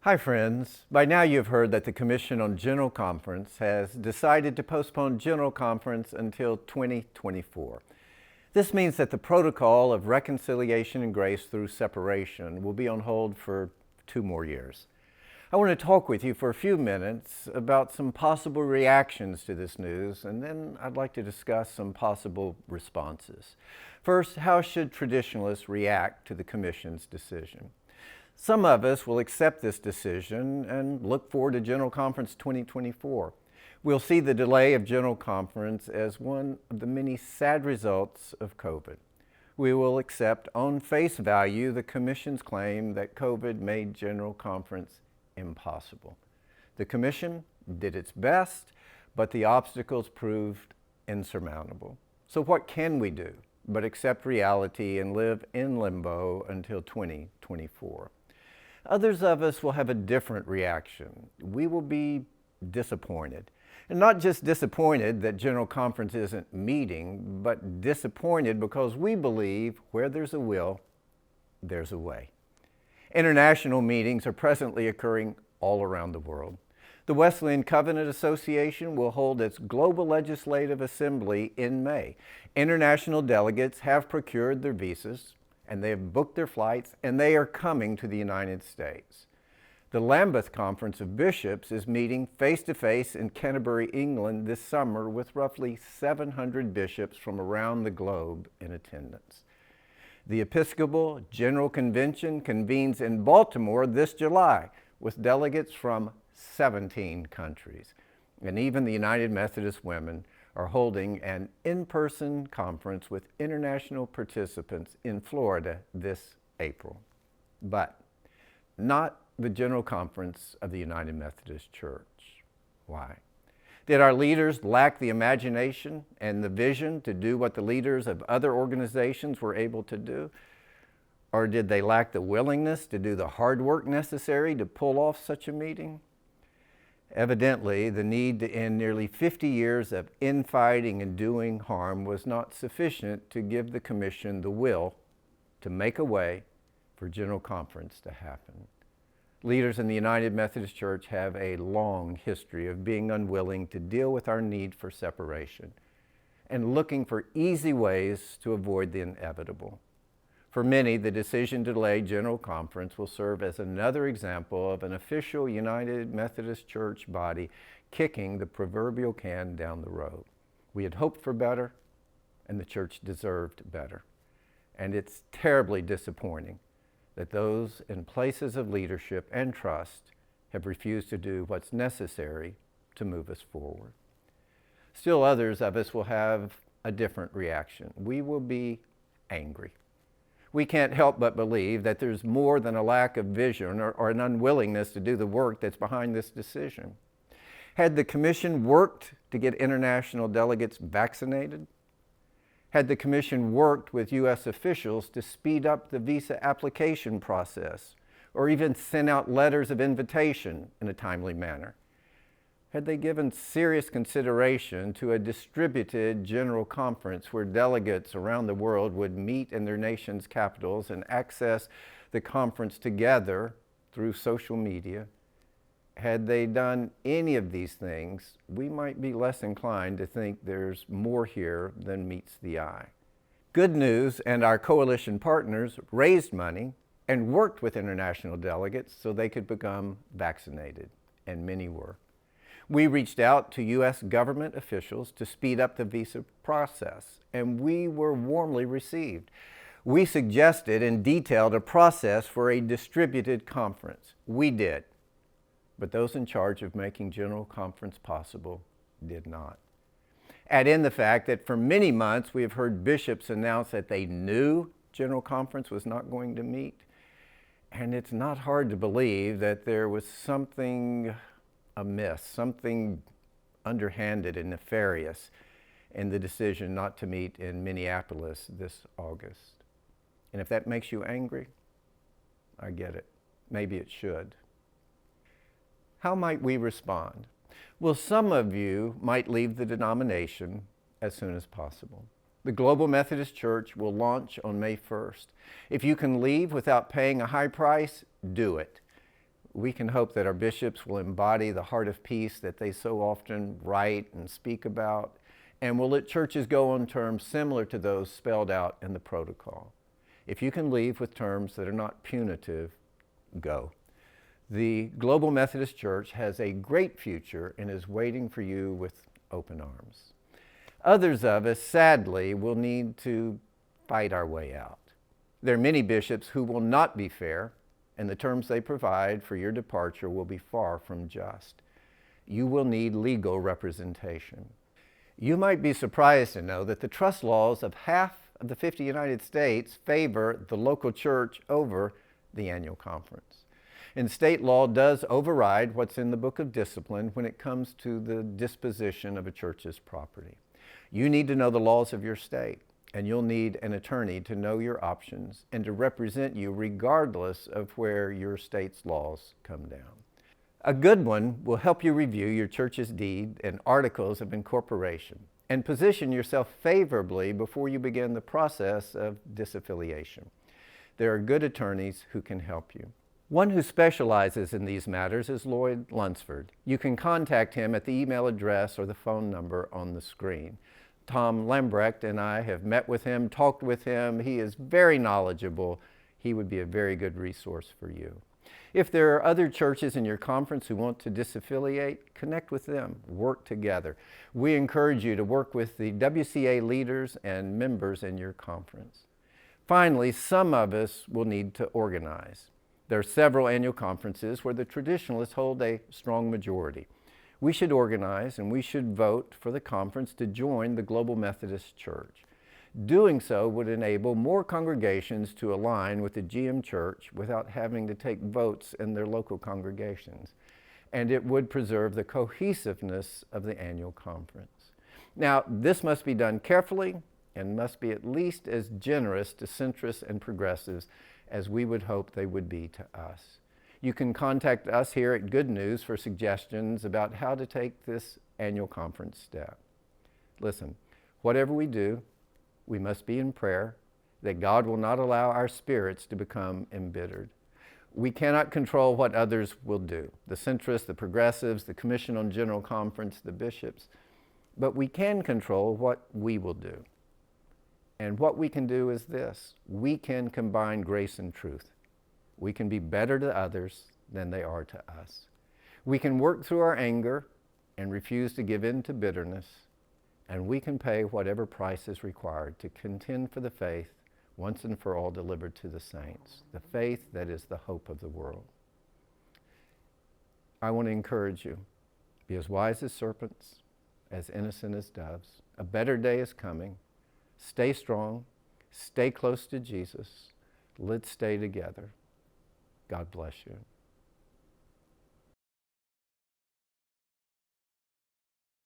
Hi friends. By now you've heard that the Commission on General Conference has decided to postpone General Conference until 2024. This means that the protocol of reconciliation and grace through separation will be on hold for 2 more years. I want to talk with you for a few minutes about some possible reactions to this news, and then I'd like to discuss some possible responses. First, how should traditionalists react to the Commission's decision? Some of us will accept this decision and look forward to General Conference 2024. We'll see the delay of General Conference as one of the many sad results of COVID. We will accept on face value the Commission's claim that COVID made General Conference impossible. The Commission did its best, but the obstacles proved insurmountable. So what can we do but accept reality and live in limbo until 2024? Others of us will have a different reaction. We will be disappointed. And not just disappointed that General Conference isn't meeting, but disappointed because we believe where there's a will, there's a way. International meetings are presently occurring all around the world. The Wesleyan Covenant Association will hold its Global Legislative Assembly in May. International delegates have procured their visas, and they have booked their flights, and they are coming to the United States. The Lambeth Conference of Bishops is meeting face-to-face in Canterbury, England this summer with roughly 700 bishops from around the globe in attendance. The Episcopal General Convention convenes in Baltimore this July with delegates from 17 countries. And even the United Methodist Women are holding an in-person conference with international participants in Florida this April. But not the General Conference of the United Methodist Church. Why? Did our leaders lack the imagination and the vision to do what the leaders of other organizations were able to do? Or did they lack the willingness to do the hard work necessary to pull off such a meeting? Evidently, the need to end nearly 50 years of infighting and doing harm was not sufficient to give the Commission the will to make a way for General Conference to happen. Leaders in the United Methodist Church have a long history of being unwilling to deal with our need for separation and looking for easy ways to avoid the inevitable. For many, the decision to delay General Conference will serve as another example of an official United Methodist Church body kicking the proverbial can down the road. We had hoped for better, and the church deserved better. And it's terribly disappointing that those in places of leadership and trust have refused to do what's necessary to move us forward. Still others of us will have a different reaction. We will be angry. We can't help but believe that there's more than a lack of vision or an unwillingness to do the work that's behind this decision. Had the Commission worked to get international delegates vaccinated? Had the Commission worked with U.S. officials to speed up the visa application process, or even sent out letters of invitation in a timely manner? Had they given serious consideration to a distributed General Conference where delegates around the world would meet in their nation's capitals and access the conference together through social media? Had they done any of these things, we might be less inclined to think there's more here than meets the eye. Good News and our coalition partners raised money and worked with international delegates so they could become vaccinated, and many were. We reached out to U.S. government officials to speed up the visa process, and we were warmly received. We suggested and detailed a process for a distributed conference. We did, but those in charge of making General Conference possible did not. Add in the fact that for many months we have heard bishops announce that they knew General Conference was not going to meet, and it's not hard to believe that there was something amiss, something underhanded and nefarious in the decision not to meet in Minneapolis this August. And if that makes you angry, I get it. Maybe it should. How might we respond? Well, some of you might leave the denomination as soon as possible. The Global Methodist Church will launch on May 1st. If you can leave without paying a high price, do it. We can hope that our bishops will embody the heart of peace that they so often write and speak about, and will let churches go on terms similar to those spelled out in the protocol. If you can leave with terms that are not punitive, go. The Global Methodist Church has a great future and is waiting for you with open arms. Others of us, sadly, will need to fight our way out. There are many bishops who will not be fair, and the terms they provide for your departure will be far from just. You will need legal representation. You might be surprised to know that the trust laws of half of the 50 United States favor the local church over the annual conference. And state law does override what's in the Book of Discipline when it comes to the disposition of a church's property. You need to know the laws of your state, and you'll need an attorney to know your options and to represent you regardless of where your state's laws come down. A good one will help you review your church's deed and articles of incorporation and position yourself favorably before you begin the process of disaffiliation. There are good attorneys who can help you. One who specializes in these matters is Lloyd Lunsford. You can contact him at the email address or the phone number on the screen. Tom Lambrecht and I have met with him, talked with him. He is very knowledgeable. He would be a very good resource for you. If there are other churches in your conference who want to disaffiliate, connect with them, work together. We encourage you to work with the WCA leaders and members in your conference. Finally, some of us will need to organize. There are several annual conferences where the traditionalists hold a strong majority. We should organize and we should vote for the conference to join the Global Methodist Church. Doing so would enable more congregations to align with the GM Church without having to take votes in their local congregations. And it would preserve the cohesiveness of the annual conference. Now, this must be done carefully and must be at least as generous to centrists and progressives as we would hope they would be to us. You can contact us here at Good News for suggestions about how to take this annual conference step. Listen, whatever we do, we must be in prayer that God will not allow our spirits to become embittered. We cannot control what others will do, the centrists, the progressives, the Commission on General Conference, the bishops, but we can control what we will do. And what we can do is this: we can combine grace and truth. We can be better to others than they are to us. We can work through our anger and refuse to give in to bitterness, and we can pay whatever price is required to contend for the faith once and for all delivered to the saints, the faith that is the hope of the world. I want to encourage you, be as wise as serpents, as innocent as doves. A better day is coming. Stay strong, stay close to Jesus. Let's stay together. God bless you.